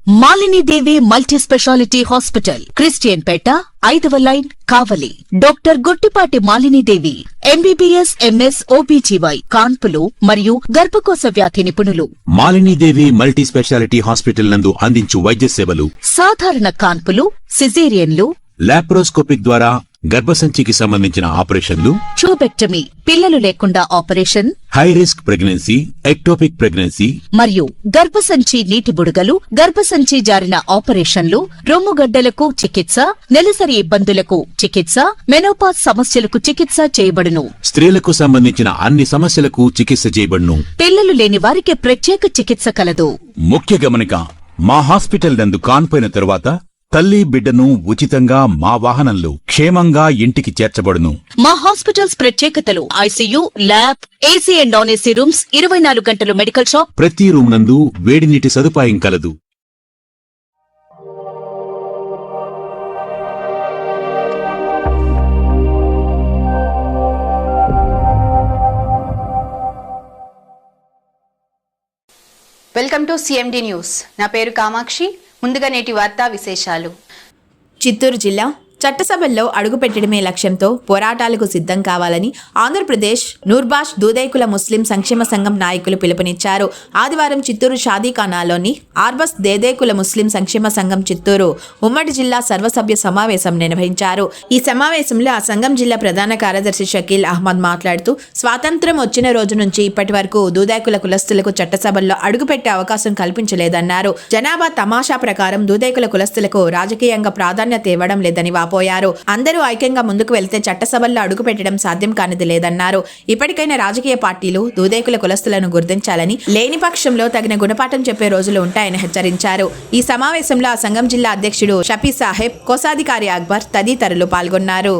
Malini Devi multi specialty hospital, Christian Peta, 5వ line, Kavali. Doctor Guttipati Malinidevi, MBBS, MS, OBGY, కాన్పులు మరియు గర్భకోశ వ్యాధి నిపుణులు. మాలినీదేవి మల్టీ స్పెషాలిటీ హాస్పిటల్ నందు అందించు వైద్య సేవలు: సాధారణ కాన్పులు, సిజేరియన్లు, లాప్రోస్కోపిక్ ద్వారా గర్భసంచికి సంబంధించిన ఆపరేషన్లు, ట్యూబెక్టమీ, పిల్లలు లేకుండా operation, high risk pregnancy, ectopic pregnancy మరియు గర్భసంచి నీటి బుడగలు, గర్భసంచి జారిన ఆపరేషన్లు, రొమ్ముగడ్డలకు చికిత్స, నెలసరి ఇబ్బందులకు చికిత్స, మెనోపాజ్ సమస్యలకు చికిత్స చేయబడును. స్త్రీలకు సంబంధించిన అన్ని సమస్యలకు చికిత్స చేయబడును. పిల్లలు లేని వారికి ప్రత్యేక చికిత్స కలదు. ముఖ్య గమనిక: మా హాస్పిటల్ నందు కాన్పోయిన తరువాత తల్లి బిడ్డను ఉచితంగా మా వాహనంలో క్షేమంగా ఇంటికి చేర్చబడును. మా హాస్పిటల్స్ ప్రత్యేకతలు: ICU, lab, AC and non AC rooms, 24 గంటలు మెడికల్ షాప్, ప్రతి రూమ్ నందు వేడి నీటి సదుపాయం కలదు. Welcome to CMD news. నా పేరు కామాక్షి. ముందుగా నేటి వార్తా విశేషాలు. చిత్తూరు జిల్లా చట్టసభల్లో అడుగుపెట్టడమే లక్ష్యంతో పోరాటాలకు సిద్ధం కావాలని ఆంధ్రప్రదేశ్ నూర్బాష్ దూదైకుల ముస్లిం సంక్షేమ సంఘం నాయకులు పిలుపునిచ్చారు. ఆదివారం చిత్తూరు షాదీఖానాలోని ఆర్బస్ దేదేకుల ముస్లిం సంక్షేమ సంఘం చిత్తూరు ఉమ్మడి జిల్లా సర్వసభ్య సమావేశం నిర్వహించారు. ఈ సమావేశంలో ఆ సంఘం జిల్లా ప్రధాన కార్యదర్శి షకీల్ అహ్మద్ మాట్లాడుతూ, స్వాతంత్ర్యం వచ్చిన రోజు నుంచి ఇప్పటి వరకు దూదైకుల కులస్తులకు చట్టసభల్లో అడుగుపెట్టే అవకాశం కల్పించలేదన్నారు. జనాభా తమాషా ప్రకారం దూదైకుల కులస్తులకు రాజకీయంగా ప్రాధాన్యత ఇవ్వడం లేదని పోయారు. అందరూ ఐక్యంగా ముందుకు వెళ్తే చట్టసభల్లో అడుగు పెట్టడం సాధ్యం కానిది లేదన్నారు. ఇప్పటికైనా రాజకీయ పార్టీలు దూదేకుల కులస్తులను గుర్తించాలని, లేని పక్షంలో తగిన గుణపాఠం చెప్పే రోజులు ఉంటాయని హెచ్చరించారు. ఈ సమావేశంలో ఆ సంఘం జిల్లా అధ్యక్షుడు షఫీ సాహెబ్, కోశాధికారి అక్బర్ తదితరులు పాల్గొన్నారు.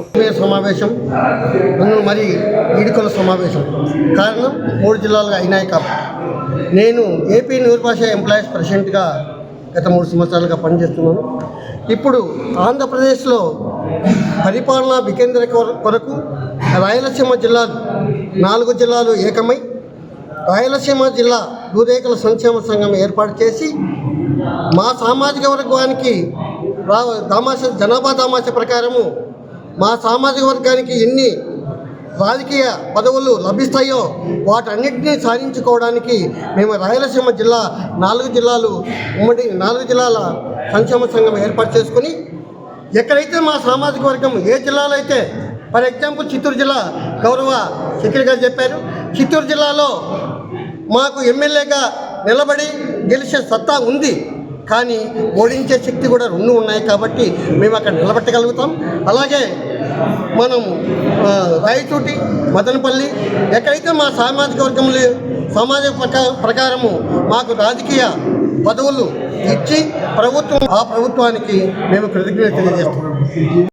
కారణం 3 జిల్లాలుగా అయినాయి కాబట్టి నేను ఏపీ నూర్బాష ఎంప్లాయీస్ ప్రెసిడెంట్గా గత 3 సంవత్సరాలుగా పనిచేస్తున్నాను. ఇప్పుడు ఆంధ్రప్రదేశ్లో పరిపాలనా వికేంద్రీకరణ కొరకు రాయలసీమ జిల్లాలు 4 జిల్లాలు ఏకమై రాయలసీమ జిల్లా దూదేకుల సంక్షేమ సంఘం ఏర్పాటు చేసి మా సామాజిక వర్గానికి జనాభా దామాష ప్రకారము మా సామాజిక వర్గానికి ఎన్ని రాజకీయ పదవులు లభిస్తాయో వాటన్నిటినీ సాధించుకోవడానికి మేము రాయలసీమ జిల్లా 4 జిల్లాలు ఉమ్మడి 4 జిల్లాల సంక్షేమ సంఘం ఏర్పాటు చేసుకుని, ఎక్కడైతే మా సామాజిక వర్గం ఏ జిల్లాలో అయితే, ఫర్ ఎగ్జాంపుల్ చిత్తూరు జిల్లా గౌరవ షకీల్ గారు చెప్పారు, చిత్తూరు జిల్లాలో మాకు ఎమ్మెల్యేగా నిలబడి గెలిచే సత్తా ఉంది, కానీ ఓడించే శక్తి కూడా 2 ఉన్నాయి కాబట్టి మేము అక్కడ నిలబెట్టగలుగుతాం. అలాగే మనం రాయచోటి, మదనపల్లి ఎక్కడైతే మా సామాజిక వర్గంలో ప్రకారము మాకు రాజకీయ పదవులు ఇచ్చి ఆ ప్రభుత్వానికి మేము కృతజ్ఞత తెలియజేస్తాం.